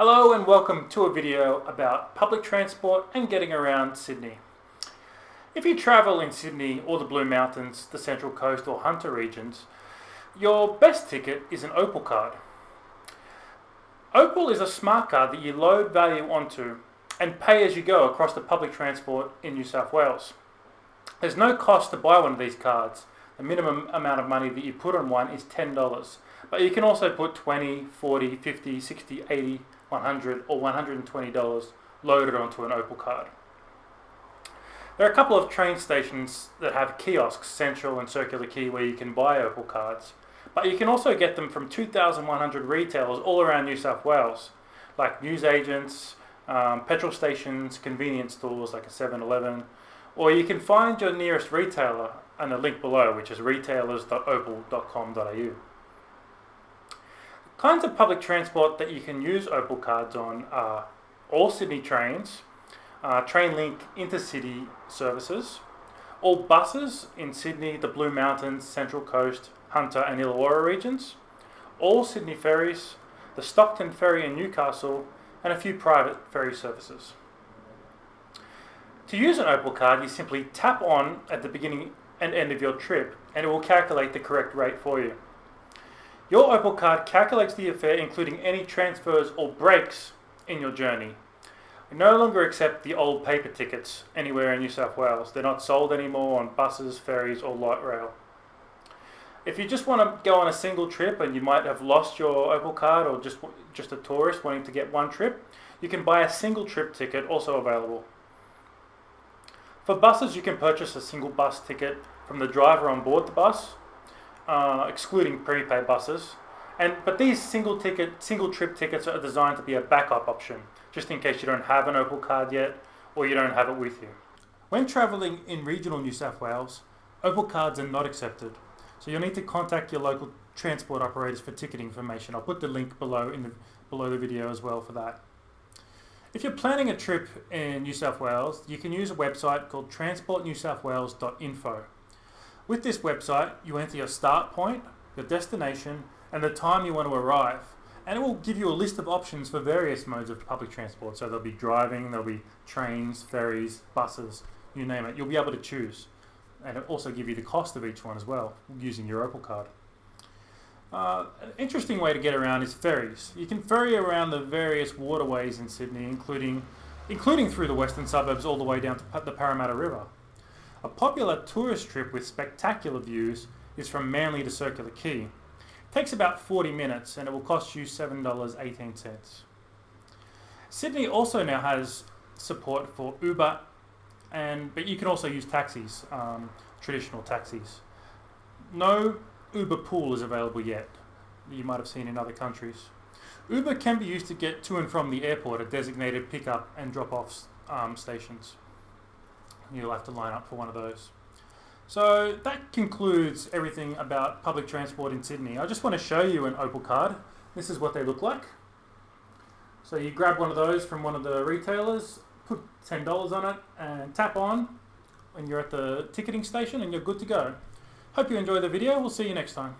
Hello and welcome to a video about public transport and getting around Sydney. If you travel in Sydney or the Blue Mountains, the Central Coast or Hunter regions, your best ticket is an Opal card. Opal is a smart card that you load value onto and pay as you go across the public transport in New South Wales. There's no cost to buy one of these cards. The minimum amount of money that you put on one is $10, but you can also put $20, $40, $50, $60, $80, $100 or $120 loaded onto an Opal card. There are a couple of train stations that have kiosks, Central and Circular Quay, where you can buy Opal cards, but you can also get them from 2,100 retailers all around New South Wales, like newsagents, petrol stations, convenience stores like a 7-Eleven, or you can find your nearest retailer in the link below, which is retailers.opal.com.au. Kinds of public transport that you can use Opal cards on are all Sydney trains, Trainlink intercity services, all buses in Sydney, the Blue Mountains, Central Coast, Hunter and Illawarra regions, all Sydney ferries, the Stockton ferry in Newcastle, and a few private ferry services. To use an Opal card, you simply tap on at the beginning and end of your trip and it will calculate the correct rate for you. Your Opal card calculates the fare including any transfers or breaks in your journey. We no longer accept the old paper tickets anywhere in New South Wales. They're not sold anymore on buses, ferries or light rail. If you just want to go on a single trip and you might have lost your Opal card or just a tourist wanting to get one trip, you can buy a single trip ticket, also available. For buses, you can purchase a single bus ticket from the driver on board the bus, excluding prepaid buses, but these single trip tickets are designed to be a backup option, just in case you don't have an Opal card yet or you don't have it with you. When travelling in regional New South Wales, Opal cards are not accepted, so you'll need to contact your local transport operators for ticketing information. I'll put the link below the video as well for that. If you're planning a trip in New South Wales, you can use a website called transportnewsouthwales.info. With this website, you enter your start point, your destination, and the time you want to arrive. And it will give you a list of options for various modes of public transport. So there'll be driving, there'll be trains, ferries, buses, you name it. You'll be able to choose. And it'll also give you the cost of each one as well, using your Opal card. An interesting way to get around is ferries. You can ferry around the various waterways in Sydney, including through the western suburbs all the way down to the Parramatta River. A popular tourist trip with spectacular views is from Manly to Circular Quay. It takes about 40 minutes and it will cost you $7.18. Sydney also now has support for Uber, but you can also use taxis, traditional taxis. No Uber Pool is available yet, you might have seen in other countries. Uber can be used to get to and from the airport at designated pick-up and drop-off stations. You'll have to line up for one of those. So that concludes everything about public transport in Sydney. I just want to show you an Opal card. This is what they look like. So you grab one of those from one of the retailers, put $10 on it and tap on when you're at the ticketing station and you're good to go. Hope you enjoyed the video. We'll see you next time.